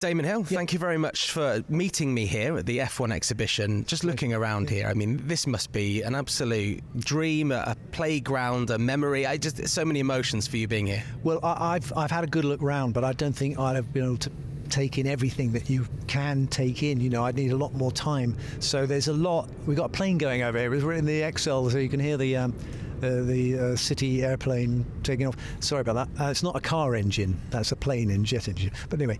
Damon Hill, thank you very much for meeting me here at the F1 exhibition. Just looking around here, I mean, this must be an absolute dream, a playground, a memory. So many emotions for you being here. Well, I've had a good look around, but I don't think I'd have been able to take in everything that you can take in. You know, I'd need a lot more time. So there's a lot. We've got a plane going over here. We're in the XL, so you can hear the city airplane taking off. Sorry about that. It's not a car engine. That's a plane and jet engine. But anyway,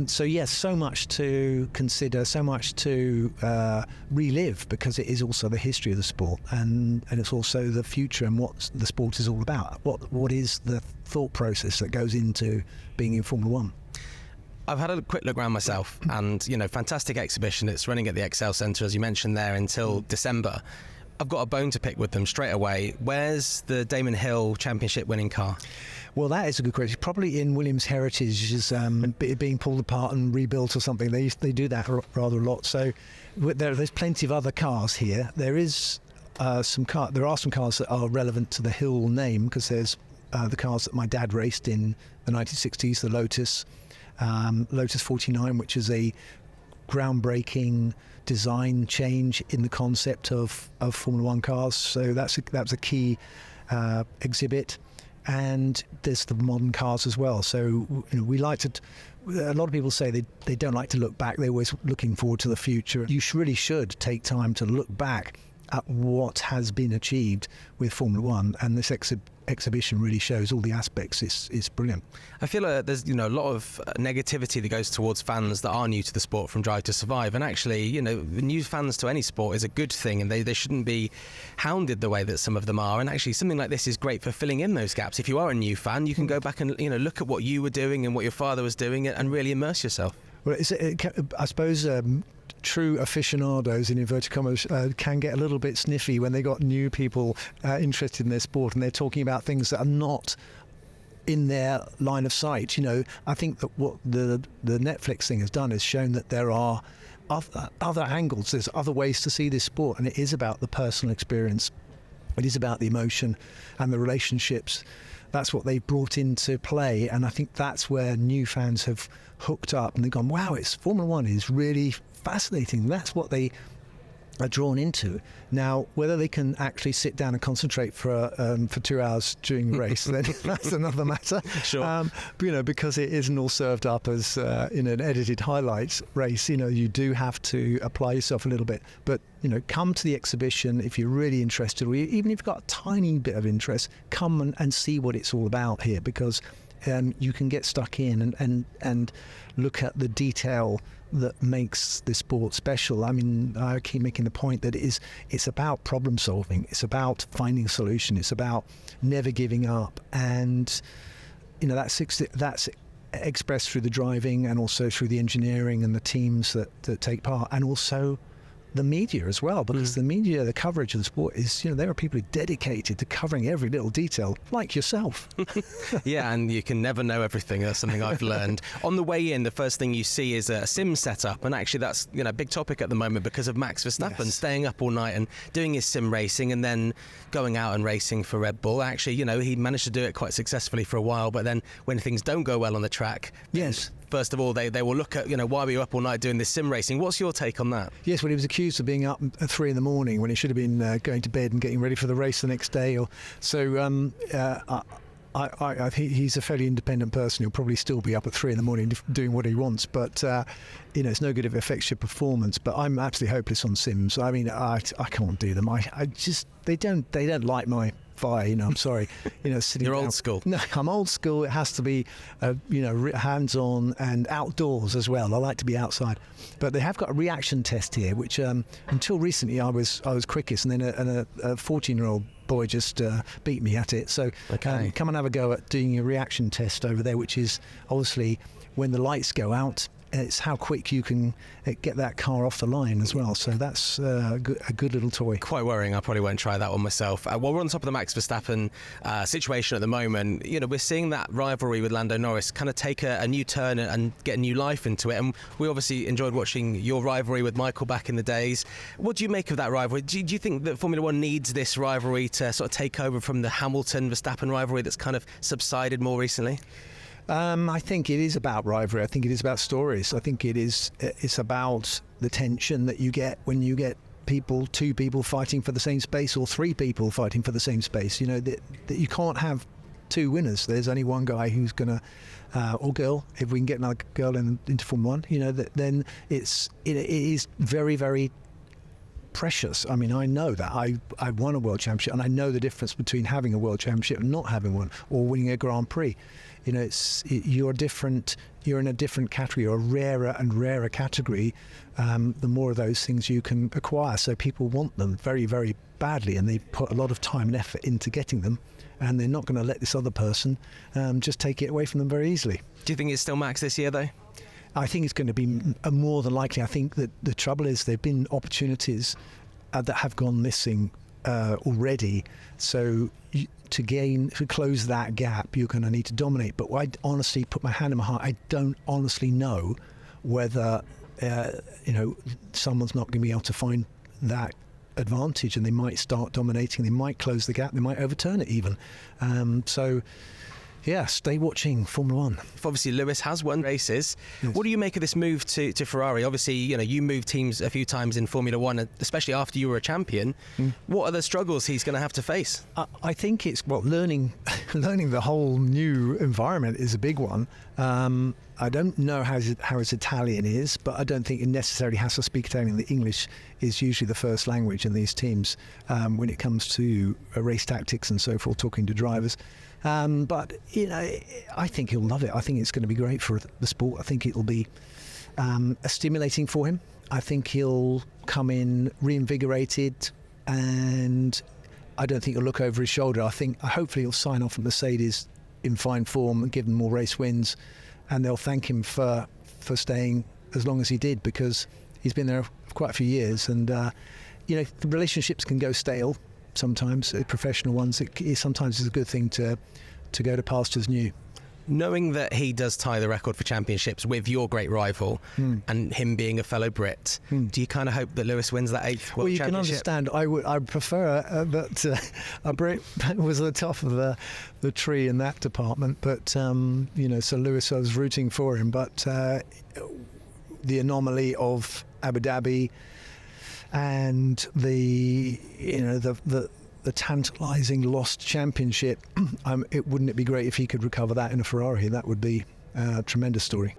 so yes, so much to consider, so much to relive, because it is also the history of the sport, and it's also the future and what the sport is all about. What is the thought process that goes into being in Formula One? I've had a quick look around myself, and fantastic exhibition. It's running at the XL Centre, as you mentioned there, until December. I've got a bone to pick with them straight away. Where's the Damon Hill championship winning car? Well, that is a good question. Probably in Williams Heritage, is being pulled apart and rebuilt or something. They do that rather a lot. So there's plenty of other cars here. There is there are some cars that are relevant to the Hill name, because there's the cars that my dad raced in the 1960s, the Lotus 49, which is a groundbreaking design change in the concept of Formula One cars. So that's a key exhibit. And there's the modern cars as well. So we like to. A lot of people say they don't like to look back. They're always looking forward to the future. You really should take time to look back at what has been achieved with Formula One, and this exhibition really shows all the aspects. It's brilliant. I feel there's a lot of negativity that goes towards fans that are new to the sport from Drive to Survive, and actually new fans to any sport is a good thing, and they shouldn't be hounded the way that some of them are. And actually something like this is great for filling in those gaps. If you are a new fan, you can go back and look at what you were doing and what your father was doing and really immerse yourself. Well, I suppose true aficionados, in inverted commas, can get a little bit sniffy when they got new people interested in their sport, and they're talking about things that are not in their line of sight. I think that what the Netflix thing has done is shown that there are other angles. There's other ways to see this sport, and it is about the personal experience. It is about the emotion and the relationships. That's what they brought into play, and I think that's where new fans have hooked up and they've gone, wow, Formula One is really fascinating. That's what they are drawn into. Now, whether they can actually sit down and concentrate for 2 hours during the race, then that's another matter. Sure. Because it isn't all served up as in an edited highlights race. You do have to apply yourself a little bit. But come to the exhibition if you're really interested, or even if you've got a tiny bit of interest, come and see what it's all about here, because you can get stuck in and look at the detail that makes this sport special. I mean, I keep making the point that it's about problem solving. It's about finding a solution. It's about never giving up. And that's expressed through the driving, and also through the engineering and the teams that take part, and also the media as well, because the media, the coverage of the sport is, there are people who are dedicated to covering every little detail, like yourself. Yeah, and you can never know everything. That's something I've learned. On the way in, the first thing you see is a sim setup, and actually that's a big topic at the moment because of Max Verstappen staying up all night and doing his sim racing, and then going out and racing for Red Bull. Actually, he managed to do it quite successfully for a while, but then when things don't go well on the track, first of all, they will look at, why were you up all night doing this sim racing? What's your take on that? Yes, well, he was accused of being up at 3 a.m. when he should have been going to bed and getting ready for the race the next day. I think he's a fairly independent person. He'll probably still be up at 3 a.m. doing what he wants, but it's no good if it affects your performance. But I'm absolutely hopeless on sims. I mean, I can't do them. They don't like my fire. I'm sorry. Sitting. You're down. Old school. No, I'm old school. It has to be, hands-on and outdoors as well. I like to be outside. But they have got a reaction test here, which until recently I was quickest, and then a 14-year-old boy just beat me at it. So come and have a go at doing a reaction test over there, which is obviously when the lights go out, it's how quick you can get that car off the line as well. So that's a good little toy. Quite worrying. I probably won't try that one myself. While we're on top of the Max Verstappen situation at the moment, we're seeing that rivalry with Lando Norris kind of take a new turn and get a new life into it. And we obviously enjoyed watching your rivalry with Michael back in the days. What do you make of that rivalry? Do you think that Formula One needs this rivalry to sort of take over from the Hamilton-Verstappen rivalry that's kind of subsided more recently? I think it is about rivalry. I think it is about stories. I think it's about the tension that you get when you get two people fighting for the same space, or three people fighting for the same space. You know, that you can't have two winners. There's only one guy who's going to, or girl, if we can get another girl into Formula One, you know, then it is very, very precious. I mean, I know that I won a world championship, and I know the difference between having a world championship and not having one, or winning a Grand Prix. You know, you're different. You're in a different category, or a rarer and rarer category. The more of those things you can acquire. So people want them very, very badly, and they put a lot of time and effort into getting them, and they're not going to let this other person just take it away from them very easily. Do you think it's still Max this year, though? I think it's going to be more than likely. I think that the trouble is there have been opportunities that have gone missing already. So to close that gap, you're going to need to dominate. But I honestly put my hand in my heart. I don't honestly know whether someone's not going to be able to find that advantage, and they might start dominating. They might close the gap. They might overturn it even. Yeah, stay watching Formula One. Obviously, Lewis has won races. Yes. What do you make of this move to Ferrari? Obviously, you know, you moved teams a few times in Formula One, especially after you were a champion. What are the struggles he's going to have to face? I think it's learning the whole new environment is a big one. I don't know how his Italian is, but I don't think it necessarily has to speak Italian. The English is usually the first language in these teams when it comes to race tactics and so forth, talking to drivers. But, you know, I think he'll love it. I think it's going to be great for the sport. I think it'll be stimulating for him. I think he'll come in reinvigorated, and I don't think he'll look over his shoulder. Hopefully he'll sign off at Mercedes in fine form and give them more race wins, and they'll thank him for staying as long as he did, because he's been there for quite a few years. And, you know, the relationships can go stale sometimes, professional ones. Sometimes it's a good thing to go to pastures new. Knowing that he does tie the record for championships with your great rival, and him being a fellow Brit, do you kind of hope that Lewis wins that 8th World Championship? Well, you can understand. I prefer that a Brit was at the top of the tree in that department. But you know, so Lewis, I was rooting for him. But the anomaly of Abu Dhabi and the tantalising lost championship, wouldn't it be great if he could recover that in a Ferrari? That would be a tremendous story.